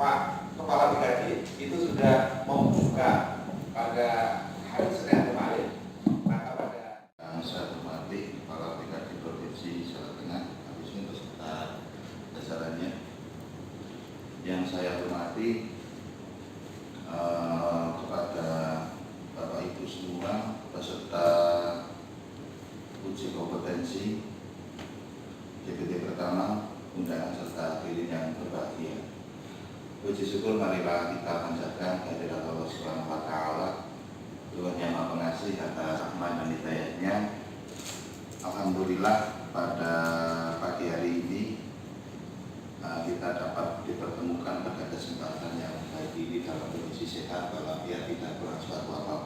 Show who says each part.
Speaker 1: Pak Kepala Brigadi itu sudah membuka pada hari Senin kemarin. Maka pada
Speaker 2: yang saya hormati Kepala Brigadi Provinsi Jawa Tengah, habis ini beserta jajarannya. Yang saya hormati kepada Bapak Ibu semua beserta uji kompetensi DPT pertama, undangan serta hadirin yang berbahagia. Puji syukur marilah kita panjatkan kehadirat Allah Subhanahu wa Ta'ala, Tuhan yang Maha Pengasih atas rahmat dan hidayahnya. Alhamdulillah pada pagi hari ini kita dapat dipertemukan pada kesempatan yang baik ini dalam kondisi sehat walafiat, tidak kurang suatu apapun.